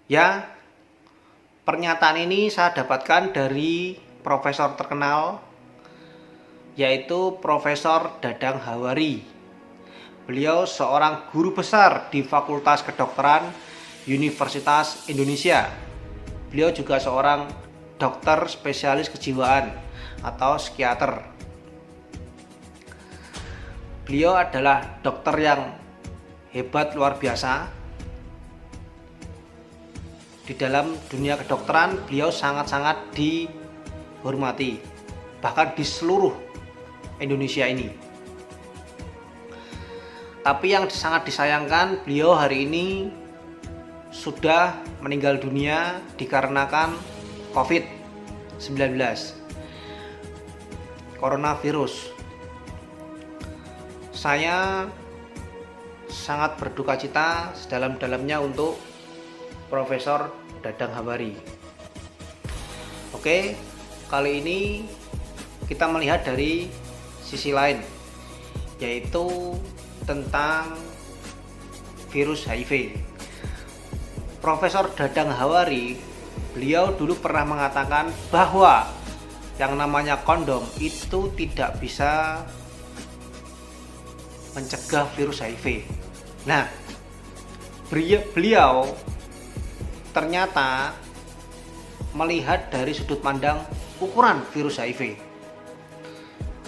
Ya, pernyataan ini saya dapatkan dari profesor terkenal, yaitu Profesor Dadang Hawari. Beliau seorang guru besar di Fakultas Kedokteran Universitas Indonesia. Beliau juga seorang dokter spesialis kejiwaan atau psikiater. Beliau adalah dokter yang hebat luar biasa. Di dalam dunia kedokteran beliau sangat-sangat dihormati, bahkan di seluruh Indonesia ini. Tapi yang sangat disayangkan, beliau hari ini sudah meninggal dunia dikarenakan COVID-19, coronavirus. Saya sangat berduka cita sedalam-dalamnya untuk Profesor Dadang Hawari. Oke, kali ini kita melihat dari sisi lain, yaitu tentang virus HIV. Profesor Dadang Hawari, beliau dulu pernah mengatakan bahwa yang namanya kondom itu tidak bisa mencegah virus HIV. Nah, beliau ternyata melihat dari sudut pandang ukuran virus HIV.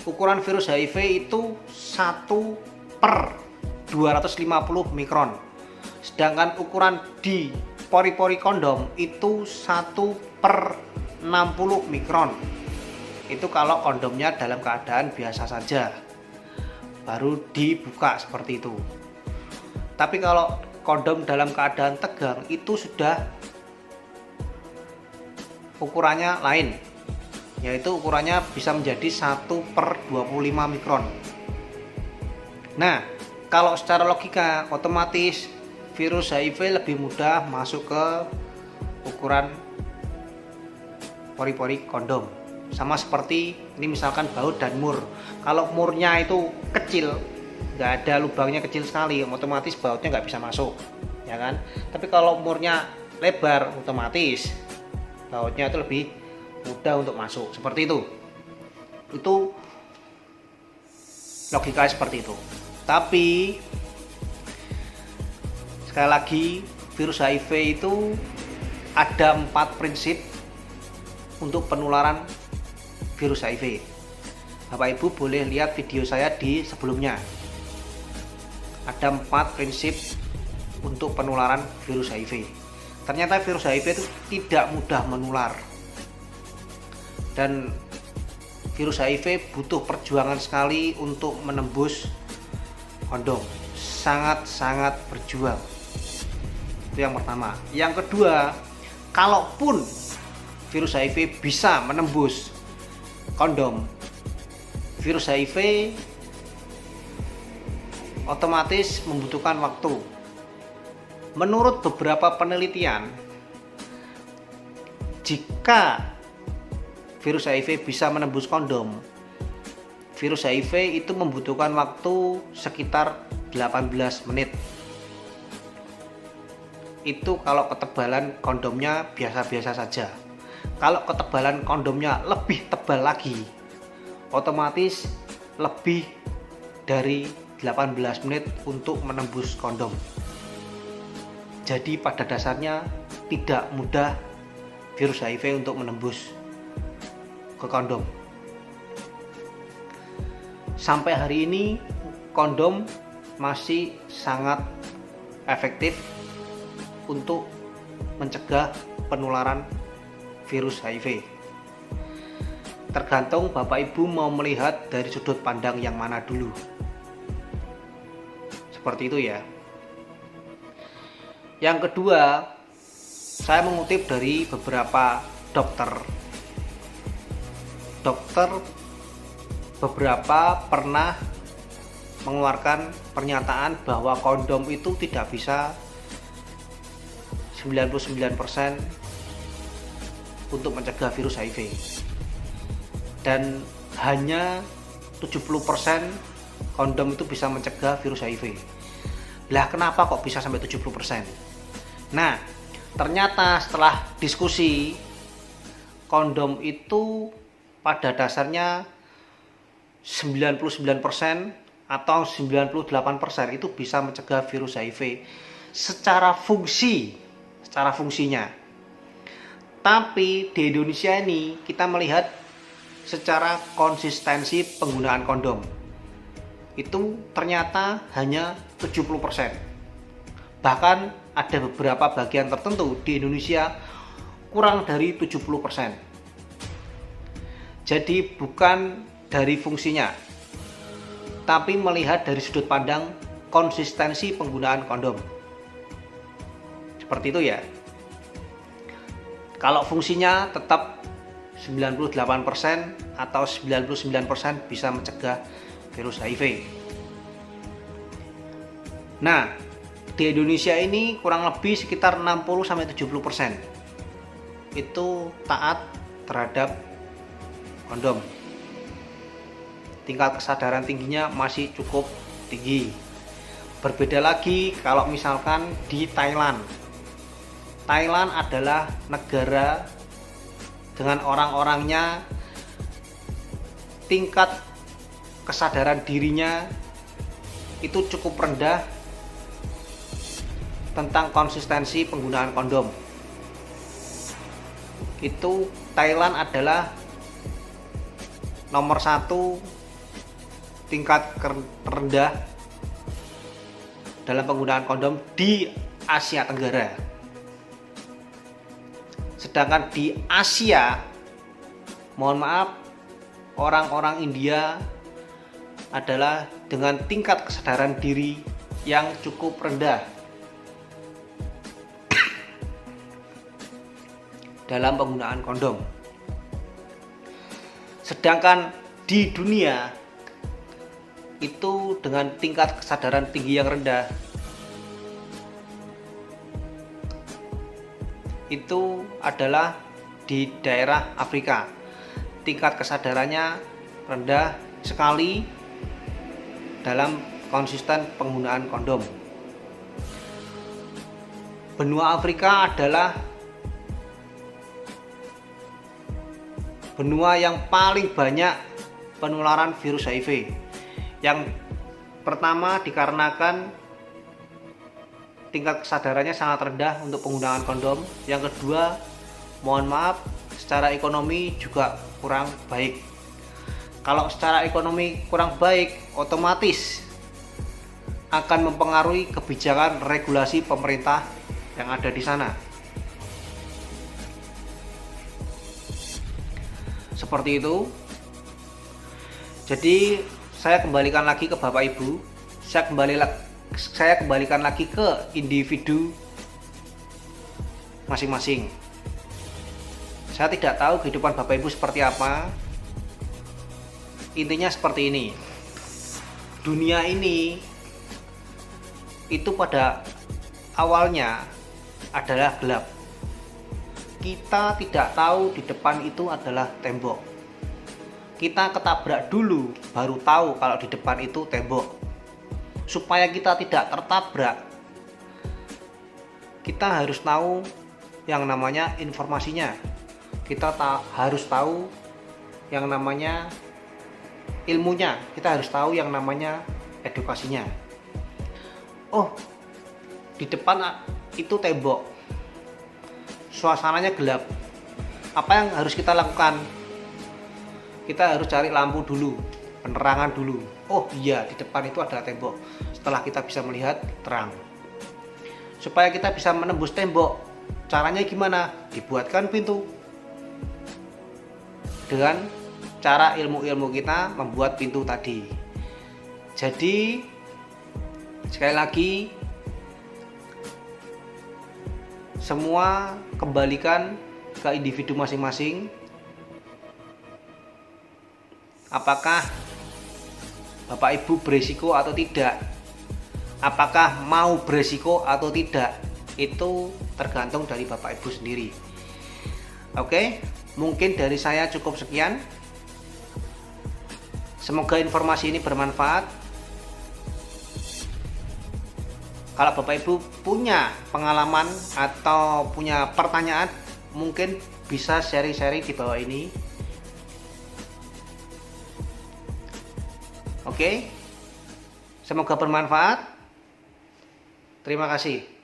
Ukuran virus HIV itu 1/250 mikron. Sedangkan ukuran di pori-pori kondom itu 1/60 mikron. Itu kalau kondomnya dalam keadaan biasa saja, baru dibuka seperti itu. Tapi kalau kondom dalam keadaan tegang itu sudah ukurannya lain, yaitu ukurannya bisa menjadi 1/25 mikron. Nah, kalau secara logika otomatis virus HIV lebih mudah masuk ke ukuran pori-pori kondom. Sama seperti ini misalkan baut dan mur. Kalau murnya itu kecil, nggak ada lubangnya, kecil sekali, otomatis bautnya nggak bisa masuk, ya kan? Tapi kalau murnya lebar, otomatis bautnya itu lebih mudah untuk masuk, seperti itu. Itu logika seperti itu. Tapi sekali lagi, virus HIV itu ada 4 prinsip untuk penularan virus HIV. Bapak Ibu boleh lihat video saya di sebelumnya. Ada 4 prinsip untuk penularan virus HIV. Ternyata virus HIV itu tidak mudah menular. Dan virus HIV butuh perjuangan sekali untuk menembus kondom. Sangat-sangat berjuang. Itu yang pertama. Yang kedua, kalaupun virus HIV bisa menembus kondom, virus HIV otomatis membutuhkan waktu. Menurut beberapa penelitian, jika virus HIV bisa menembus kondom, virus HIV itu membutuhkan waktu sekitar 18 menit. Itu kalau ketebalan kondomnya biasa-biasa saja. Kalau ketebalan kondomnya lebih tebal lagi, otomatis lebih dari 18 menit untuk menembus kondom. Jadi pada dasarnya tidak mudah virus HIV untuk menembus ke kondom. Sampai hari ini kondom masih sangat efektif untuk mencegah penularan virus HIV. Tergantung Bapak Ibu mau melihat dari sudut pandang yang mana dulu. Seperti itu ya. Yang kedua, saya mengutip dari beberapa dokter. Dokter beberapa pernah mengeluarkan pernyataan bahwa kondom itu tidak bisa 99% untuk mencegah virus HIV. Dan hanya 70% kondom itu bisa mencegah virus HIV. Lah kenapa kok bisa sampai 70%? Nah, Ternyata setelah diskusi, kondom itu pada dasarnya 99% atau 98% itu bisa mencegah virus HIV secara fungsinya. Tapi di Indonesia ini kita melihat secara konsistensi penggunaan kondom itu ternyata hanya 70%. Bahkan ada beberapa bagian tertentu di Indonesia kurang dari 70%. Jadi bukan dari fungsinya, tapi melihat dari sudut pandang konsistensi penggunaan kondom. Seperti itu ya. Kalau fungsinya tetap 98% atau 99% bisa mencegah virus HIV. Nah, di Indonesia ini kurang lebih sekitar 60-70% itu taat terhadap kondom. Tingkat kesadaran tingginya masih cukup tinggi. Berbeda lagi kalau misalkan di Thailand. Thailand adalah negara dengan orang-orangnya tingkat kesadaran dirinya itu cukup rendah tentang konsistensi penggunaan kondom. Itu Thailand adalah nomor 1 tingkat terendah dalam penggunaan kondom di Asia Tenggara. Sedangkan di Asia, mohon maaf, orang-orang India adalah dengan tingkat kesadaran diri yang cukup rendah dalam penggunaan kondom. Sedangkan di dunia itu dengan tingkat kesadaran tinggi yang rendah itu adalah di daerah Afrika. Tingkat kesadarannya rendah sekali dalam konsisten penggunaan kondom. Benua Afrika adalah benua yang paling banyak penularan virus HIV. Yang pertama dikarenakan tingkat kesadarannya sangat rendah untuk penggunaan kondom. Yang kedua, mohon maaf, secara ekonomi juga kurang baik. Kalau secara ekonomi kurang baik, otomatis akan mempengaruhi kebijakan regulasi pemerintah yang ada di sana. Seperti itu. Jadi saya kembalikan lagi ke Bapak Ibu. Saya kembalikan lagi ke individu masing-masing. Saya tidak tahu kehidupan Bapak Ibu seperti apa. Intinya seperti ini. Dunia ini itu pada awalnya adalah gelap. Kita tidak tahu di depan itu adalah tembok. Kita ketabrak dulu baru tahu kalau di depan itu tembok. Supaya kita tidak tertabrak, kita harus tahu yang namanya informasinya. Kita harus tahu yang namanya ilmunya. Kita harus tahu yang namanya edukasinya. Oh, di depan itu tembok, suasananya gelap. Apa yang harus kita lakukan? Kita harus cari lampu dulu, penerangan dulu. Oh iya, di depan itu ada tembok. Setelah kita bisa melihat terang. Supaya kita bisa menembus tembok, caranya gimana? Dibuatkan pintu. Dengan cara ilmu-ilmu kita membuat pintu tadi. Jadi sekali lagi, semua kembalikan ke individu masing-masing. Apakah Bapak Ibu beresiko atau tidak? Apakah mau beresiko atau tidak? Itu tergantung dari Bapak Ibu sendiri. Oke, mungkin dari saya cukup sekian. Semoga informasi ini bermanfaat. Kalau Bapak Ibu punya pengalaman atau punya pertanyaan, mungkin bisa sharing-sharing di bawah ini. Oke, semoga bermanfaat. Terima kasih.